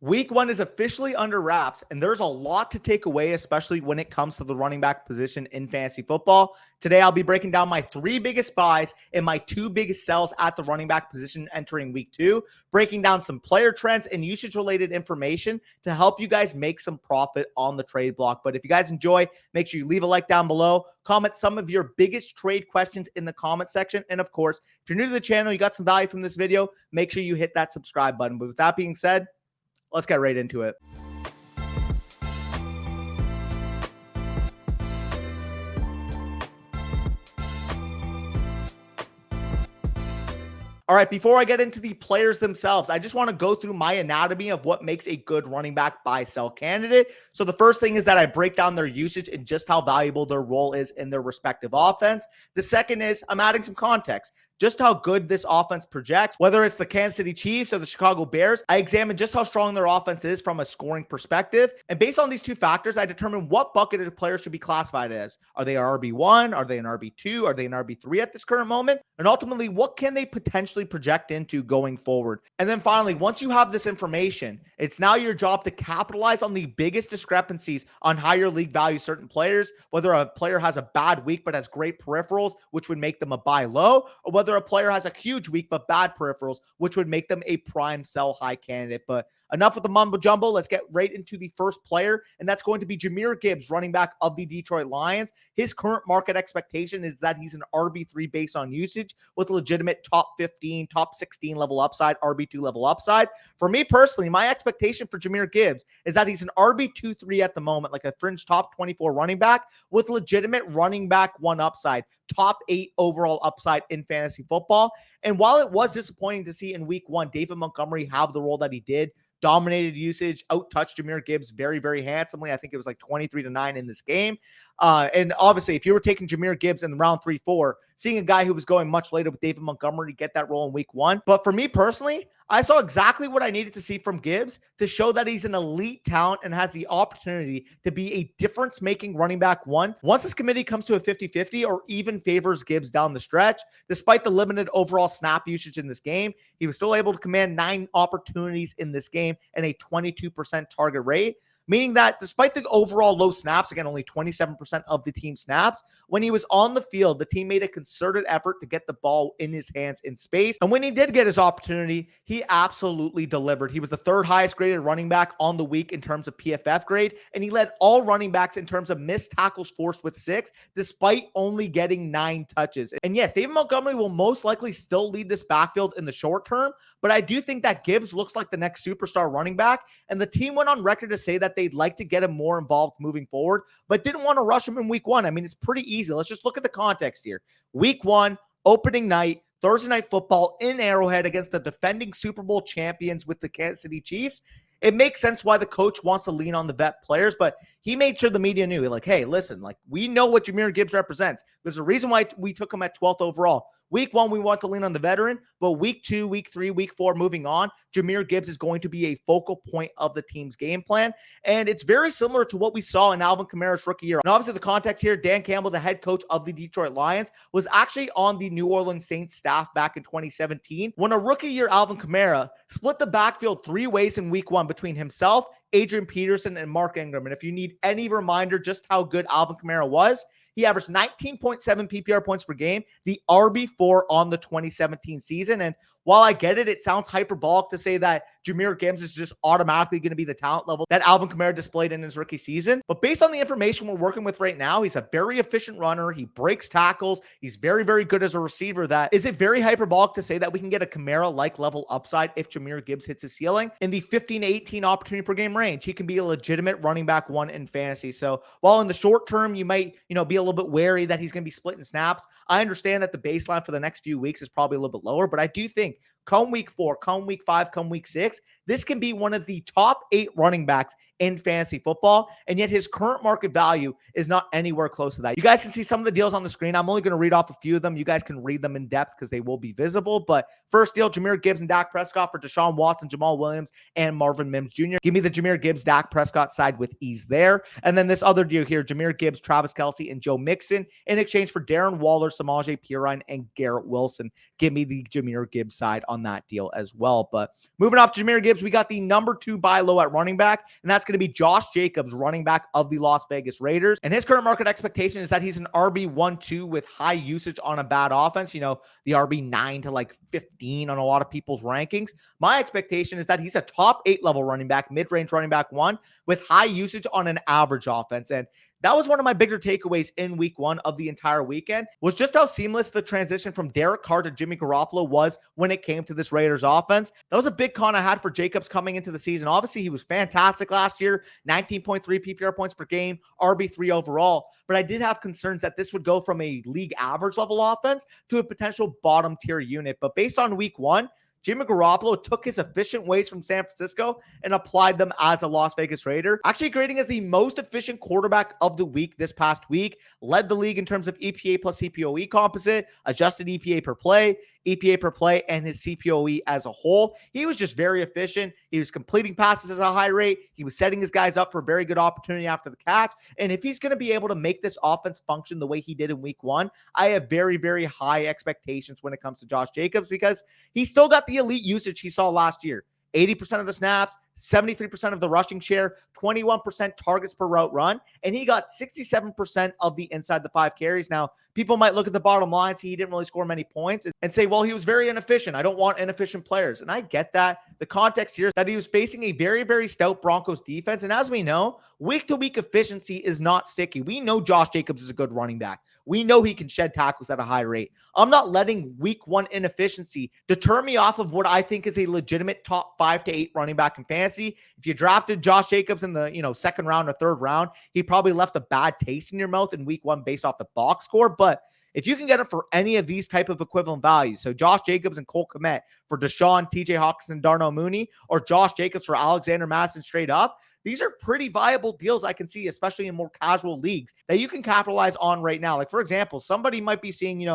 Week 1 is officially under wraps, and there's a lot to take away, especially when it comes to the running back position in fantasy football. Today, I'll be breaking down my 3 biggest buys and my 2 biggest sells at the running back position entering Week 2, breaking down some player trends and usage-related information to help you guys make some profit on the trade block. But if you guys enjoy, make sure you leave a like down below, comment some of your biggest trade questions in the comment section, and of course, if you're new to the channel, you got some value from this video, make sure you hit that subscribe button. But with that being said, let's get right into it. All right, before I get into the players themselves, I just want to go through my anatomy of what makes a good running back buy-sell candidate. So the first thing is that I break down their usage and just how valuable their role is in their respective offense. The second is I'm adding some context, just how good this offense projects, whether it's the Kansas City Chiefs or the Chicago Bears. I examine just how strong their offense is from a scoring perspective. And based on these two factors, I determine what bucket of players should be classified as. Are they an RB1? Are they an RB2? Are they an RB3 at this current moment? And ultimately, what can they potentially project into going forward? And then finally, once you have this information, it's now your job to capitalize on the biggest discrepancies on how your league values certain players, whether a player has a bad week but has great peripherals, which would make them a buy low, or whether a player has a huge week but bad peripherals, which would make them a prime sell high candidate. But enough with the mumbo jumbo. Let's get right into the first player, and that's going to be Jahmyr Gibbs, running back of the Detroit Lions. His current market expectation is that he's an RB3 based on usage with a legitimate top 15, top 16 level upside, RB2 level upside. For me personally, my expectation for Jahmyr Gibbs is that he's an RB2-3 at the moment, like a fringe top 24 running back with legitimate running back 1 upside, top 8 overall upside in fantasy football. And while it was disappointing to see in week 1 David Montgomery have the role that he did, dominated usage, out-touched Jahmyr Gibbs very, very handsomely. I think it was like 23-9 in this game. And obviously, if you were taking Jahmyr Gibbs in round 3-4, seeing a guy who was going much later with David Montgomery get that role in week 1. But for me personally, I saw exactly what I needed to see from Gibbs to show that he's an elite talent and has the opportunity to be a difference-making running back 1 once this committee comes to a 50-50 or even favors Gibbs down the stretch. Despite the limited overall snap usage in this game, he was still able to command 9 opportunities in this game and a 22% target rate, meaning that despite the overall low snaps, again, only 27% of the team snaps, when he was on the field, the team made a concerted effort to get the ball in his hands in space. And when he did get his opportunity, he absolutely delivered. He was the 3rd highest graded running back on the week in terms of PFF grade, and he led all running backs in terms of missed tackles forced with 6, despite only getting 9 touches. And yes, David Montgomery will most likely still lead this backfield in the short term, but I do think that Gibbs looks like the next superstar running back, and the team went on record to say that they'd like to get him more involved moving forward, but didn't want to rush him in week 1. I mean, it's pretty easy. Let's just look at the context here. Week 1, opening night, Thursday Night Football in Arrowhead against the defending Super Bowl champions with the Kansas City Chiefs. It makes sense why the coach wants to lean on the vet players, but he made sure the media knew, like, hey, listen, like, we know what Jahmyr Gibbs represents. There's a reason why we took him at 12th overall. Week 1, we want to lean on the veteran, but week 2, week 3, week 4, moving on, Jahmyr Gibbs is going to be a focal point of the team's game plan. And it's very similar to what we saw in Alvin Kamara's rookie year. And obviously the context here, Dan Campbell, the head coach of the Detroit Lions, was actually on the New Orleans Saints staff back in 2017 when a rookie year Alvin Kamara split the backfield 3 ways in week 1 between himself, Adrian Peterson, and Mark Ingram. And if you need any reminder just how good Alvin Kamara was, he averaged 19.7 PPR points per game, the RB4 on the 2017 season. And while I get it, it sounds hyperbolic to say that Jahmyr Gibbs is just automatically going to be the talent level that Alvin Kamara displayed in his rookie season. But based on the information we're working with right now, he's a very efficient runner. He breaks tackles. He's very, very good as a receiver. That is it very hyperbolic to say that we can get a Kamara-like level upside if Jahmyr Gibbs hits his ceiling in the 15 to 18 opportunity per game range. He can be a legitimate running back 1 in fantasy. So while in the short term, you might, be a little bit wary that he's going to be splitting snaps, I understand that the baseline for the next few weeks is probably a little bit lower, but I do think come week 4, come week 5, come week 6, this can be one of the top 8 running backs in fantasy football, and yet his current market value is not anywhere close to that. You guys can see some of the deals on the screen. I'm only going to read off a few of them. You guys can read them in depth because they will be visible. But first deal, Jahmyr Gibbs and Dak Prescott for Deshaun Watson, Jamal Williams, and Marvin Mims Jr. Give me the Jahmyr Gibbs, Dak Prescott side with ease there. And then this other deal here, Jahmyr Gibbs, Travis Kelce, and Joe Mixon in exchange for Darren Waller, Samaje Perine, and Garrett Wilson. Give me the Jahmyr Gibbs side on on that deal as well. But moving off Jahmyr Gibbs, we got the number 2 buy low at running back, and that's going to be Josh Jacobs, running back of the Las Vegas Raiders. And his current market expectation is that he's an RB1-2 with high usage on a bad offense. You know, the RB9 to like 15 on a lot of people's rankings. My expectation is that he's a top 8 level running back, mid-range running back 1 with high usage on an average offense. And that was one of my bigger takeaways in week 1 of the entire weekend, was just how seamless the transition from Derek Carr to Jimmy Garoppolo was when it came to this Raiders offense. That was a big con I had for Jacobs coming into the season. Obviously, he was fantastic last year, 19.3 PPR points per game, RB3 overall. But I did have concerns that this would go from a league average level offense to a potential bottom tier unit. But based on week 1, Jimmy Garoppolo took his efficient ways from San Francisco and applied them as a Las Vegas Raider, actually grading as the most efficient quarterback of the week this past week, led the league in terms of EPA plus CPOE composite, adjusted EPA per play, and his CPOE as a whole. He was just very efficient. He was completing passes at a high rate. He was setting his guys up for a very good opportunity after the catch. And if he's going to be able to make this offense function the way he did in week 1, I have very, very high expectations when it comes to Josh Jacobs, because he still got the elite usage he saw last year. 80% of the snaps, 73% of the rushing share, 21% targets per route run, and he got 67% of the inside the 5 carries. Now, people might look at the bottom line, see he didn't really score many points, and say, well, he was very inefficient. I don't want inefficient players. And I get that. The context here is that he was facing a very, very stout Broncos defense. And as we know, week-to-week efficiency is not sticky. We know Josh Jacobs is a good running back. We know he can shed tackles at a high rate. I'm not letting week 1 inefficiency deter me off of what I think is a legitimate top 5 to 8 running back in fantasy. If you drafted Josh Jacobs in the second round or third round, he probably left a bad taste in your mouth in week 1 based off the box score. But if you can get it for any of these type of equivalent values, so Josh Jacobs and Cole Kmet for Deshaun, TJ Hawkinson, Darnell Mooney, or Josh Jacobs for Alexander Madison straight up, these are pretty viable deals I can see, especially in more casual leagues, that you can capitalize on right now. Like, for example, somebody might be seeing,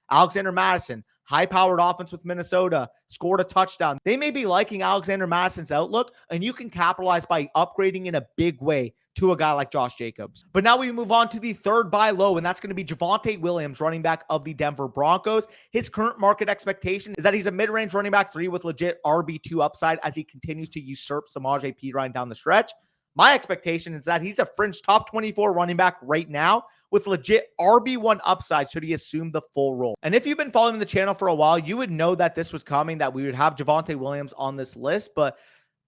Alexander Madison, high-powered offense with Minnesota, scored a touchdown. They may be liking Alexander Madison's outlook, and you can capitalize by upgrading in a big way to a guy like Josh Jacobs. But now we move on to the third buy low, and that's going to be Javonte Williams, running back of the Denver Broncos. His current market expectation is that he's a mid-range running back 3 with legit RB2 upside as he continues to usurp Samaje Perine down the stretch. My expectation is that he's a fringe top 24 running back right now with legit RB1 upside should he assume the full role. And if you've been following the channel for a while, you would know that this was coming, that we would have Javonte Williams on this list, but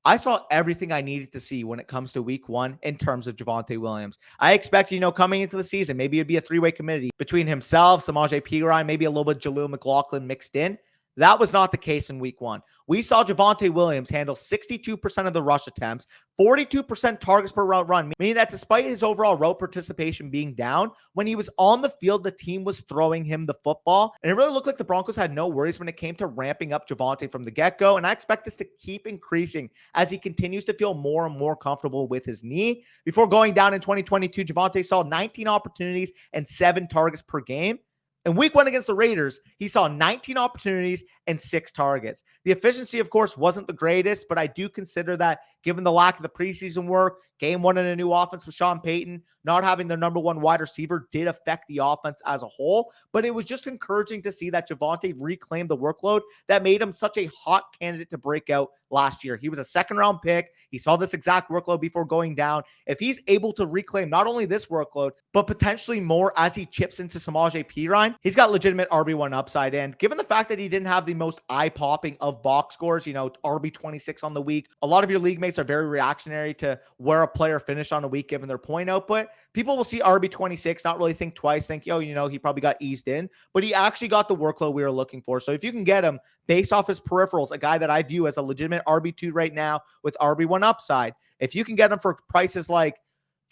I saw everything I needed to see when it comes to week 1 in terms of Javonte Williams. I expect, coming into the season, maybe it'd be a 3-way committee between himself, Samaje Perine, maybe a little bit Jaleel McLaughlin mixed in. That was not the case in week 1. We saw Javonte Williams handle 62% of the rush attempts, 42% targets per route run, meaning that despite his overall route participation being down, when he was on the field, the team was throwing him the football. And it really looked like the Broncos had no worries when it came to ramping up Javonte from the get-go. And I expect this to keep increasing as he continues to feel more and more comfortable with his knee. Before going down in 2022, Javonte saw 19 opportunities and 7 targets per game. In week 1 against the Raiders, he saw 19 opportunities and 6 targets. The efficiency, of course, wasn't the greatest, but I do consider that given the lack of the preseason work, game 1 in a new offense with Sean Payton, not having their number 1 wide receiver did affect the offense as a whole. But it was just encouraging to see that Javonte reclaimed the workload that made him such a hot candidate to break out last year. He was a second-round pick. He saw this exact workload before going down. If he's able to reclaim not only this workload, but potentially more as he chips into Samaje Perine, he's got legitimate RB1 upside. And given the fact that he didn't have the most eye-popping of box scores, RB26 on the week, a lot of your league mates are very reactionary to where a player finished on a week given their point output. People will see RB26, not really think twice, think, he probably got eased in, but he actually got the workload we were looking for. So if you can get him based off his peripherals, a guy that I view as a legitimate RB2 right now with RB1 upside, if you can get him for prices like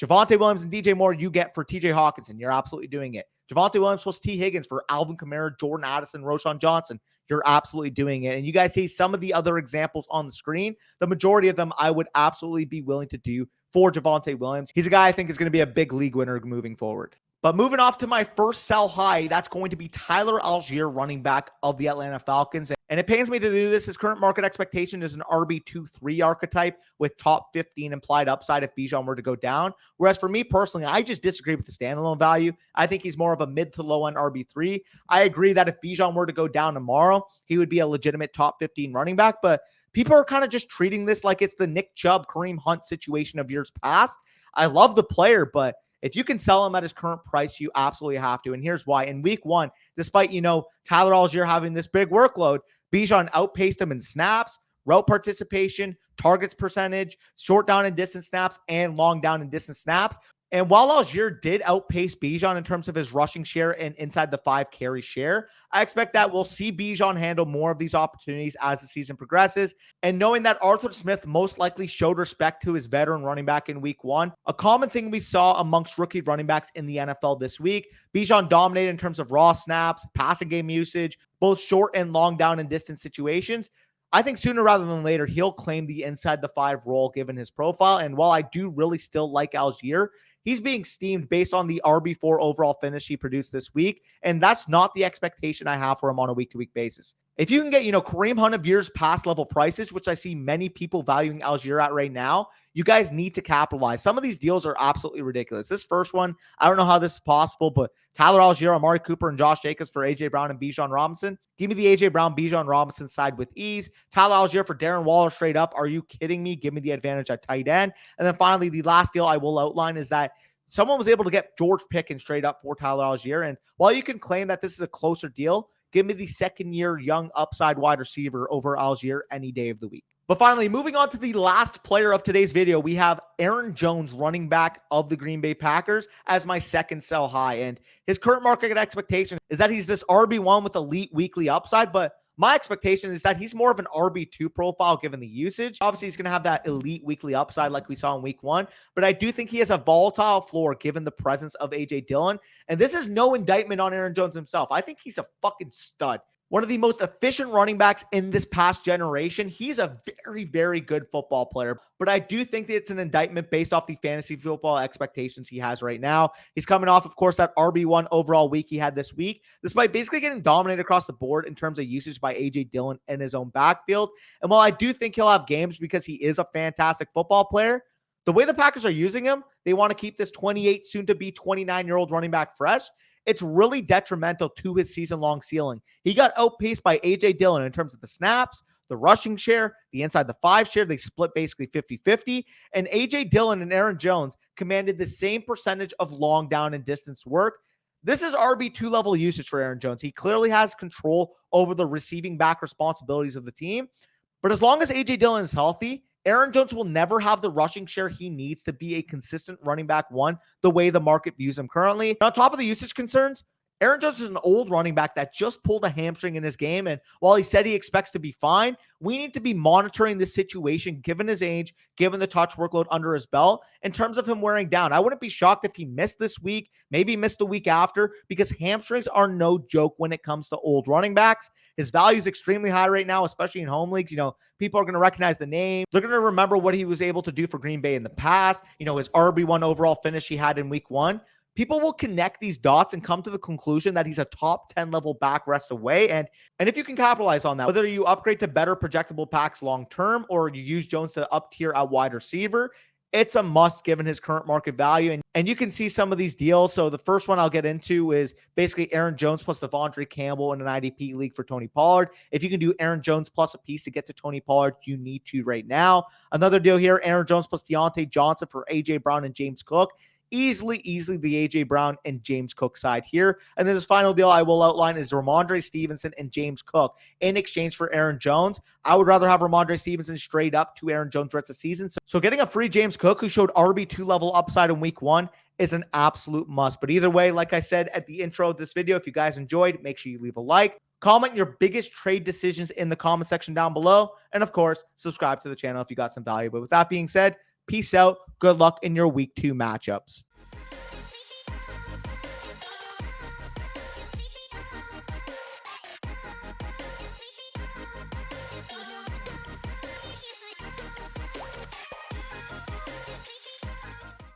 Javonte Williams and DJ Moore, you get for TJ Hawkinson, you're absolutely doing it. Javonte Williams plus T. Higgins for Alvin Kamara, Jordan Addison, Roschon Johnson, you're absolutely doing it. And you guys see some of the other examples on the screen. The majority of them I would absolutely be willing to do for Javonte Williams. He's a guy I think is going to be a big league winner moving forward. But moving off to my first sell high, that's going to be Tyler Algier, running back of the Atlanta Falcons. And it pains me to do this. His current market expectation is an RB2-3 archetype with top 15 implied upside if Bijan were to go down. Whereas for me personally, I just disagree with the standalone value. I think he's more of a mid to low end RB3. I agree that if Bijan were to go down tomorrow, he would be a legitimate top 15 running back. But people are kind of just treating this like it's the Nick Chubb, Kareem Hunt situation of years past. I love the player, but if you can sell him at his current price, you absolutely have to. And here's why. In week one, despite, Tyler Algier having this big workload, Bijan outpaced him in snaps, route participation, targets percentage, short down and distance snaps, and long down and distance snaps. And while Algier did outpace Bijan in terms of his rushing share and inside the 5 carry share, I expect that we'll see Bijan handle more of these opportunities as the season progresses. And knowing that Arthur Smith most likely showed respect to his veteran running back in week one, a common thing we saw amongst rookie running backs in the NFL this week, Bijan dominated in terms of raw snaps, passing game usage, both short and long down and distance situations. I think sooner rather than later, he'll claim the inside the 5 role given his profile. And while I do really still like Algier, he's being steamed based on the RB4 overall finish he produced this week, and that's not the expectation I have for him on a week-to-week basis. If you can get, Kareem Hunt of years past level prices, which I see many people valuing Algier at right now, you guys need to capitalize. Some of these deals are absolutely ridiculous. This first one, I don't know how this is possible, but Tyler Algier, Amari Cooper, and Josh Jacobs for A.J. Brown and Bijan Robinson. Give me the A.J. Brown, Bijan Robinson side with ease. Tyler Algier for Darren Waller straight up. Are you kidding me? Give me the advantage at tight end. And then finally, the last deal I will outline is that someone was able to get George Pickens straight up for Tyler Algier. And while you can claim that this is a closer deal, give me the second-year young upside wide receiver over Algier any day of the week. But finally, moving on to the last player of today's video, we have Aaron Jones, running back of the Green Bay Packers, as my second sell high. And his current market expectation is that he's this RB1 with elite weekly upside, but my expectation is that he's more of an RB2 profile given the usage. Obviously, he's going to have that elite weekly upside like we saw in week one, but I do think he has a volatile floor given the presence of A.J. Dillon. And this is no indictment on Aaron Jones himself. I think he's a fucking stud. One of the most efficient running backs in this past generation. He's a very, very good football player, but I do think that it's an indictment based off the fantasy football expectations he has right now. He's coming off, of course, that RB1 overall week he had this week, despite basically getting dominated across the board in terms of usage by A.J. Dillon in his own backfield. And while I do think he'll have games because he is a fantastic football player, the way the Packers are using him, they want to keep this 28, soon-to-be 29-year-old running back fresh. It's really detrimental to his season-long ceiling. He got outpaced by A.J. Dillon in terms of the snaps, the rushing share, the inside the 5 share. They split basically 50-50. And A.J. Dillon and Aaron Jones commanded the same percentage of long down and distance work. This is RB2 level usage for Aaron Jones. He clearly has control over the receiving back responsibilities of the team. But as long as A.J. Dillon is healthy, Aaron Jones will never have the rushing share he needs to be a consistent running back one the way the market views him currently. And on top of the usage concerns, Aaron Jones is an old running back that just pulled a hamstring in his game. And while he said he expects to be fine, we need to be monitoring this situation given his age, given the touch workload under his belt, in terms of him wearing down. I wouldn't be shocked if he missed this week, maybe missed the week after, because hamstrings are no joke when it comes to old running backs. His value is extremely high right now, especially in home leagues. People are going to recognize the name. They're going to remember what he was able to do for Green Bay in the past. His RB1 overall finish he had in week one. People will connect these dots and come to the conclusion that he's a top 10 level back rest away. And if you can capitalize on that, whether you upgrade to better projectable packs long-term or you use Jones to up tier at wide receiver, it's a must given his current market value. And you can see some of these deals. So the first one I'll get into is basically Aaron Jones plus Devondre Campbell in an IDP league for Tony Pollard. If you can do Aaron Jones plus a piece to get to Tony Pollard, you need to right now. Another deal here, Aaron Jones plus Deontay Johnson for A.J. Brown and James Cook. Easily the A.J. Brown and James Cook side here. And then this final deal I will outline is Ramondre Stevenson and James Cook in exchange for Aaron Jones. I would rather have Ramondre Stevenson straight up to Aaron Jones the rest of the season. So getting a free James Cook who showed RB2 level upside in week one is an absolute must. But either way, like I said at the intro of this video, if you guys enjoyed, make sure you leave a like. Comment your biggest trade decisions in the comment section down below. And of course, subscribe to the channel if you got some value. But with that being said, peace out. Good luck in your week 2 matchups.